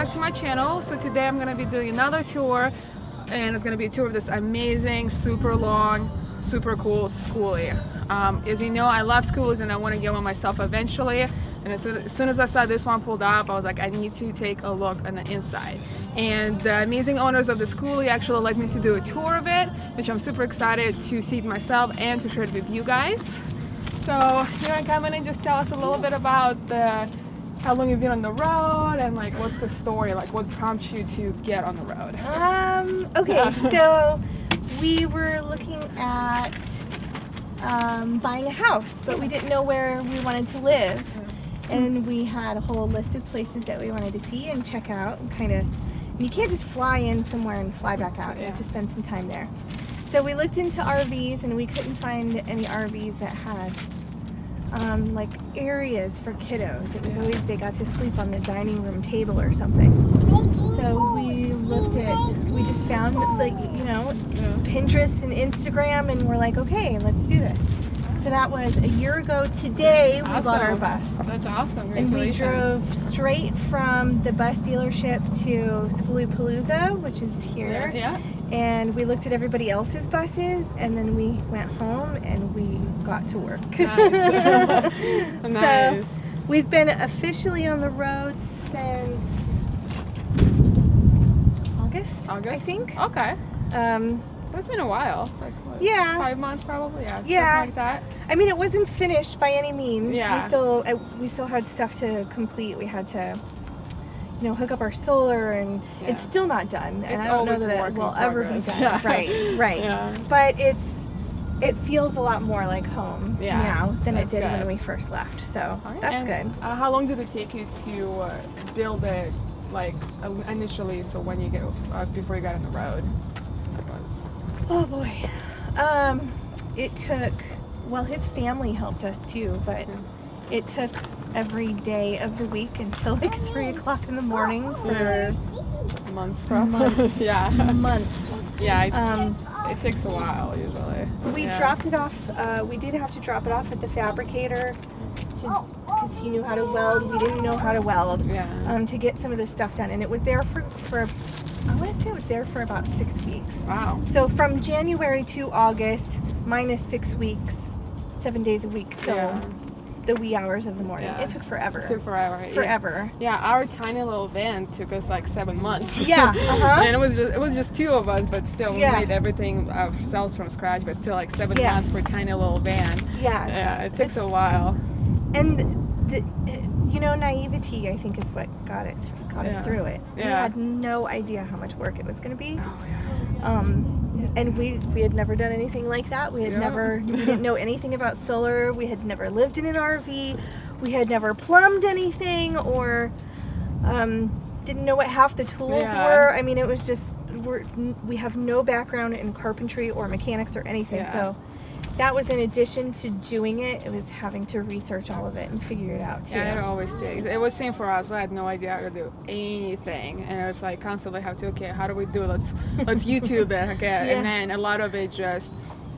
back to my channel. So today I'm gonna be doing another tour, and it's gonna be a tour of this amazing, super long, super cool schoolie. As you know, I love schoolies and I want to get one myself eventually. And as soon as I saw this one pulled up, I was like, I need to take a look on the inside. And the amazing owners of the schoolie actually let me to do a tour of it, which I'm super excited to see it myself and to share it with you guys. So you want to come in and just tell us a little bit about how long you've been on the road and like what's the story, like what prompts you to get on the road? Okay, so we were looking at buying a house, but we didn't know where we wanted to live. And we had a whole list of places that we wanted to see and check out, and you can't just fly in somewhere and fly back out. You have to spend some time there. So we looked into RVs and we couldn't find any RVs that had like areas for kiddos. It was always they got to sleep on the dining room table or something. So we just found Pinterest and Instagram, and we're like, okay, let's do this. So that was a year ago today. We bought our bus. That's awesome. And we drove straight from the bus dealership to Schoolie-Palooza, which is here. Yeah. And we looked at everybody else's buses, and then we went home and we got to work. Nice. Nice. So we've been officially on the road since August, I think. Okay. It's been a while. Like, what, yeah. 5 months probably. Yeah. Yeah. Something like that. I mean, it wasn't finished by any means. Yeah. We still had stuff to complete. We had to, hook up our solar, and it's still not done. And I don't know that it will ever be done. Yeah. Right. Yeah. But it feels a lot more like home now than it did when we first left. So that's good. How long did it take you to build it, like initially? So when you get before you got on the road? Oh boy. It took, well, his family helped us too, but it took every day of the week until like 3 o'clock in the morning for months probably. Yeah. Months. Yeah. It takes a while usually. We dropped it off, we did have to drop it off at the fabricator because he knew how to weld. We didn't know how to weld to get some of this stuff done. And it was there for I want to say it was there for about 6 weeks. Wow. So from January to August, minus 6 weeks, 7 days a week, so the wee hours of the morning. It took forever. It took forever. Forever. Yeah, our tiny little van took us like 7 months. Yeah. And it was just 2 of us, but still we made everything ourselves from scratch. But still, like 7 months for a tiny little van. Yeah. Yeah, it takes a while. And naivety, I think, is what got us through it. We had no idea how much work it was going to be. Oh, yeah. And we had never done anything like that. We didn't know anything about solar. We had never lived in an RV. We had never plumbed anything or didn't know what half the tools were. I mean, it was just, we have no background in carpentry or mechanics or anything. So that was in addition to doing it. It was having to research all of it and figure it out too. Yeah, it always takes. It was same for us. We had no idea how to do anything, and it was like constantly how do we do? Let's YouTube it, okay? And then a lot of it just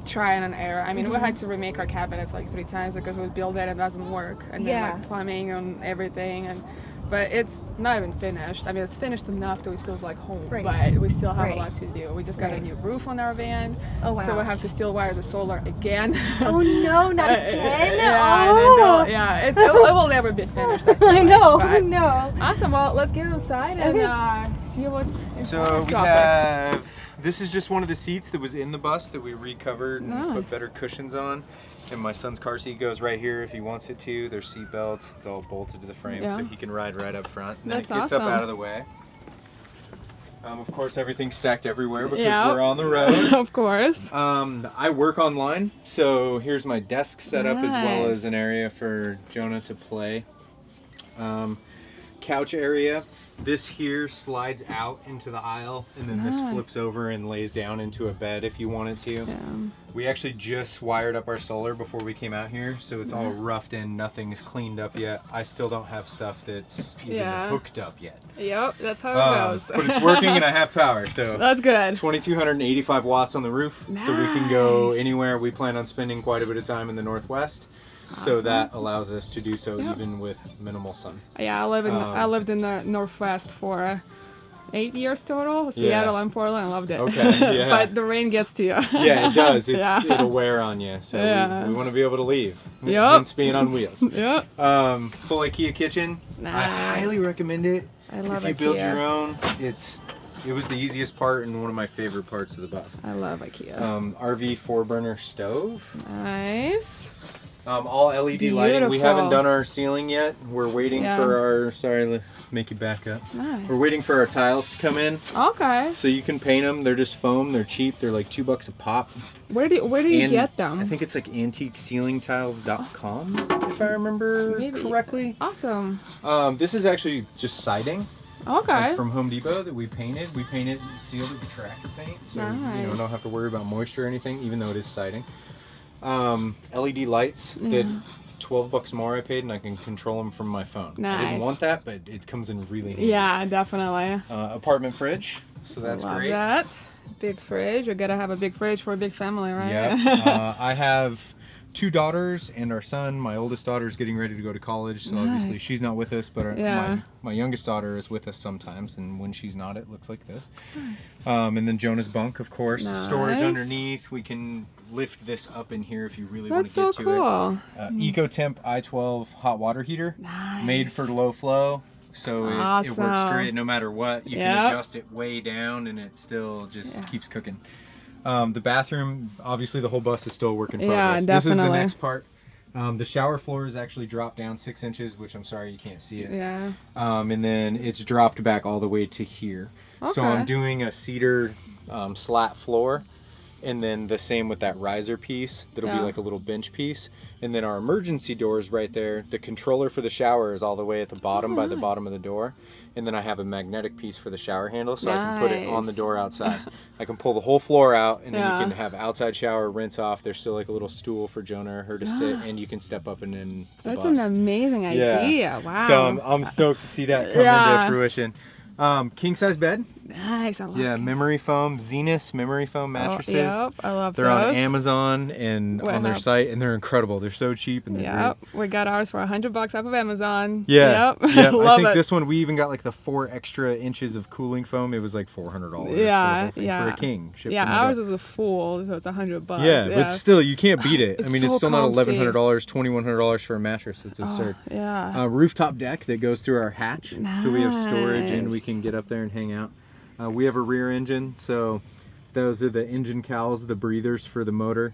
trial and error. I mean, we had to remake our cabinets like 3 times because we build it and it doesn't work, and then like plumbing and everything but it's not even finished. I mean, it's finished enough that it feels like home, but we still have a lot to do. We just got a new roof on our van, so we have to still wire the solar again. Oh no, not again! It will never be finished. I know. Awesome. Well, let's get inside and see what's in So we have. This is just one of the seats that was in the bus that we recovered and put better cushions on. And my son's car seat goes right here if he wants it to. There's seat belts. It's all bolted to the frame so he can ride right up front. And then it gets up out of the way. Of course, everything's stacked everywhere because we're on the road. Of course. I work online, so here's my desk set up as well as an area for Jonah to play. Couch area. This here slides out into the aisle, and then this flips over and lays down into a bed if you wanted to. We actually just wired up our solar before we came out here, so it's all roughed in, nothing's cleaned up yet. I still don't have stuff that's even hooked up yet. Yep, that's how it goes. But it's working and I have power, so that's good. 2285 watts on the roof, so we can go anywhere. We plan on spending quite a bit of time in the Northwest. So that allows us to do so even with minimal sun. Yeah, I lived in the Northwest for 8 years total. Seattle and Portland, I loved it. Okay, yeah. But the rain gets to you. Yeah, it does. It'll wear on you. So we want to be able to leave. Yep. Hence being on wheels. Yep. Full IKEA kitchen. Nice. I highly recommend it. I love if you IKEA. build your own, it was the easiest part and one of my favorite parts of the bus. I love IKEA. RV 4-burner stove. Nice. All LED lighting. We haven't done our ceiling yet. We're waiting for our, sorry, make you back up. Nice. We're waiting for our tiles to come in. Okay. So you can paint them. They're just foam. They're cheap. They're like $2 a pop. Where do you get them? I think it's like antiqueceilingtiles.com, if I remember correctly. Awesome. This is actually just siding. Okay. Like from Home Depot that we painted. We painted and sealed it with tractor paint. So you don't have to worry about moisture or anything, even though it is siding. LED lights that $12 more I paid, and I can control them from my phone. Nice. I didn't want that, but it comes in really handy. Yeah, definitely. Apartment fridge, so that's Love great. That. Big fridge. We gotta have a big fridge for a big family, right? Yeah. I have 2 daughters and our son. My oldest daughter is getting ready to go to college, so obviously she's not with us, but my youngest daughter is with us sometimes, and when she's not, it looks like this. And then Jonah's bunk, of course. Nice. Storage underneath. We can lift this up in here if you really want to get to cool. it. EcoTemp i12 hot water heater, made for low flow. So it works great no matter what. You can adjust it way down and it still just keeps cooking. The bathroom, obviously the whole bus is still a work in progress. Yeah, definitely. This is the next part. The shower floor is actually dropped down 6 inches, which I'm sorry you can't see it. Yeah. And then it's dropped back all the way to here. Okay. So I'm doing a cedar slat floor. And then the same with that riser piece. That'll be like a little bench piece. And then our emergency door is right there. The controller for the shower is all the way at the bottom by the bottom of the door. And then I have a magnetic piece for the shower handle, so I can put it on the door outside. I can pull the whole floor out, and then you can have outside shower, rinse off. There's still like a little stool for Jonah or her to sit, and you can step up and in the That's bus. an amazing idea. Wow. So I'm stoked to see that come into fruition. King size bed. Nice. I love it. Memory foam, Zenus memory foam mattresses. Yep, I love they're those. on Amazon and on their site, and they're incredible. They're so cheap and they're great. We got ours for $100 off of Amazon. Yeah. Yep. Love I think this one we even got like the 4 extra inches of cooling foam. It was like $400 for a king. Ours is a full, so it's $100. Yeah, but still you can't beat it. I mean, it's still not $1,100, $2,100 for a mattress. It's absurd. Rooftop deck that goes through our hatch, so we have storage and we can get up there and hang out. We have a rear engine, so those are the engine cowls, the breathers for the motor.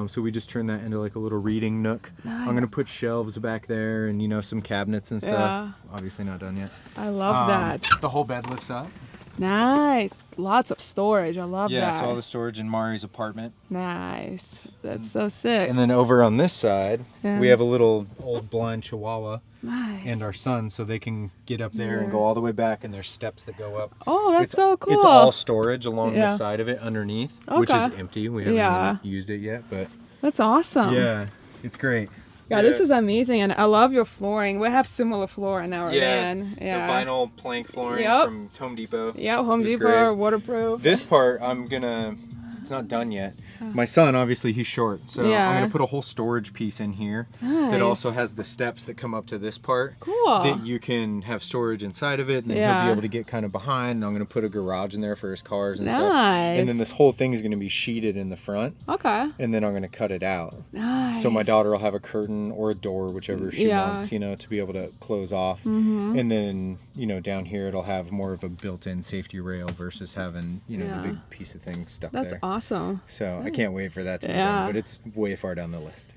So we just turn that into like a little reading nook. Nice. I'm gonna put shelves back there and some cabinets and stuff. Obviously not done yet. I love that. The whole bed lifts up. Nice. Lots of storage. I love that. Yeah, so all the storage in Mari's apartment. Nice. That's so sick. And then over on this side, we have a little old blind Chihuahua. Nice. And our son, so they can get up there and go all the way back, and there's steps that go up. Oh, that's so cool. It's all storage along the side of it underneath, which is empty. We haven't even used it yet, but that's awesome. Yeah, it's great. Yeah, this is amazing, and I love your flooring. We have similar floor in our van. Yeah, the vinyl plank flooring from Home Depot. Yeah, Home Depot, waterproof. This part, it's not done yet. My son, obviously, he's short, so I'm going to put a whole storage piece in here that also has the steps that come up to this part. Cool. That you can have storage inside of it, and then he'll be able to get kind of behind, and I'm going to put a garage in there for his cars and stuff. And then this whole thing is going to be sheeted in the front. Okay. And then I'm going to cut it out. Nice. So my daughter will have a curtain or a door, whichever she wants, to be able to close off. And then, down here it'll have more of a built-in safety rail versus having, the big piece of thing stuck there. That's awesome. So I can't wait for that to be done, but it's way far down the list.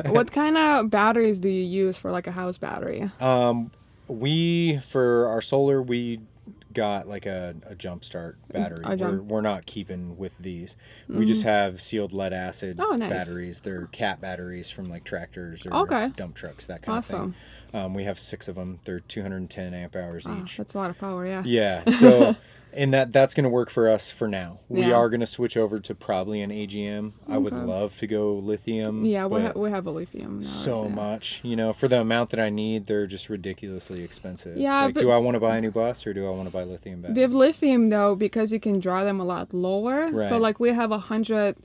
What kind of batteries do you use for like a house battery? For our solar, we got like a jump start battery. We're not keeping with these. We just have sealed lead acid batteries. They're cat batteries from like tractors or dump trucks, that kind of thing. We have 6 of them. They're 210 amp hours each. That's a lot of power, yeah. Yeah, so and that's going to work for us for now. We are going to switch over to probably an AGM. I would love to go lithium. Yeah, we have a lithium now. So much. For the amount that I need, they're just ridiculously expensive. Yeah, do I want to buy a new bus or do I want to buy lithium batteries? With lithium though, because you can draw them a lot lower. Right. So like we have 100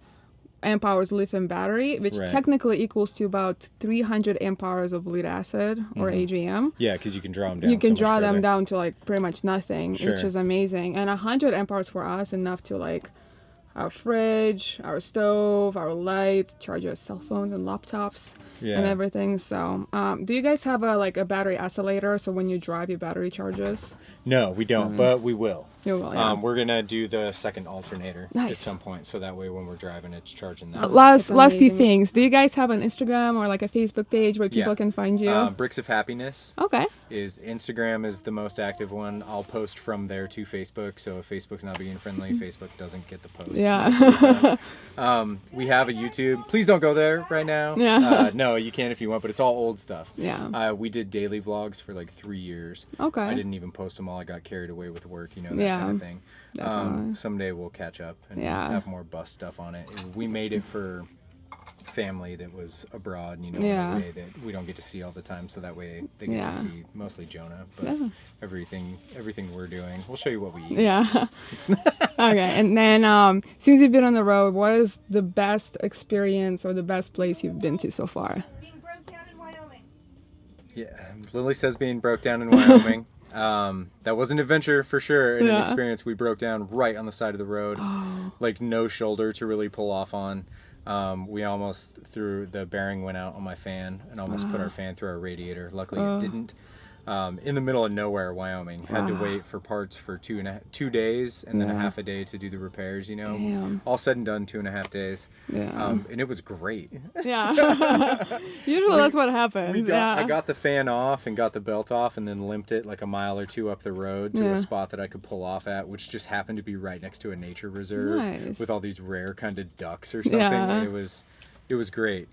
amp hours lithium battery, which Right. technically equals to about 300 amp hours of lead acid or AGM. Yeah, because you can draw them down. You can so much draw them further. down to like pretty much nothing, Sure. which is amazing. And 100 amp hours for us enough to like our fridge, our stove, our lights, charge your cell phones and laptops. Yeah. And everything. So, do you guys have a battery oscillator? So when you drive, your battery charges? No, we don't, but we will. You will, yeah. We're gonna do the second alternator at Nice. some point, so that way when we're driving, it's charging that. Last few amazing. things. Do you guys have an Instagram or like a Facebook page where people Yeah. can find you? Bricks of Happiness Okay. is Instagram is the most active one. I'll post from there to Facebook, so if Facebook's not being friendly, Facebook doesn't get the post. Yeah. most of the time. We have a YouTube. Please don't go there right now. Yeah. No, you can if you want, but it's all old stuff. Yeah. We did daily vlogs for like 3 years. Okay. I didn't even post them all. I got carried away with work, that Yeah, kind of thing. definitely. Someday we'll catch up and Yeah. have more bus stuff on it. And we made it for family that was abroad, Yeah. in a way that we don't get to see all the time, so that way they get Yeah. to see mostly Jonah, but Yeah. everything we're doing. We'll show you what we eat. Yeah. Okay. And then, since you've been on the road, what is the best experience or the best place you've been to so far? Being broke down in Wyoming. Yeah, Lily says being broke down in Wyoming. That was an adventure for sure, and an Yeah. experience. We broke down right on the side of the road, like no shoulder to really pull off on. We almost the bearing went out on my fan and almost put our fan through our radiator. Luckily it didn't. In the middle of nowhere, Wyoming. Had to wait for parts for 2 days and then a half a day to do the repairs, Damn. All said and done, 2.5 days. Yeah. And it was great. Yeah. Usually that's what happens. I got the fan off and got the belt off and then limped it like a mile or two up the road to Yeah. a spot that I could pull off at, which just happened to be right next to a nature reserve Nice. with all these rare kind of ducks or something. Yeah. It was great.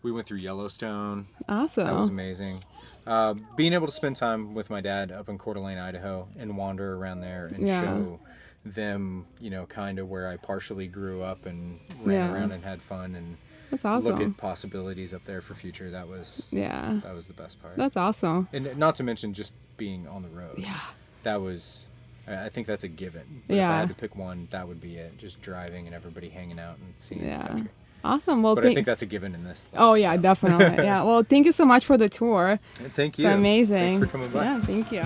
We went through Yellowstone. Awesome. That was amazing. Being able to spend time with my dad up in Coeur d'Alene, Idaho, and wander around there and Yeah. show them, kind of where I partially grew up and ran Yeah. around and had fun and That's awesome. look at possibilities up there for future. That was the best part. That's awesome. And not to mention just being on the road. Yeah. That was, I think that's a given. But if Yeah. I had to pick one, that would be it. Just driving and everybody hanging out and seeing the Yeah. country. Awesome. Well, But I think that's a given in this. Oh yeah, so. definitely. Yeah. Well, thank you so much for the tour. Thank you. It's amazing. Thanks for coming by. Yeah. Thank you.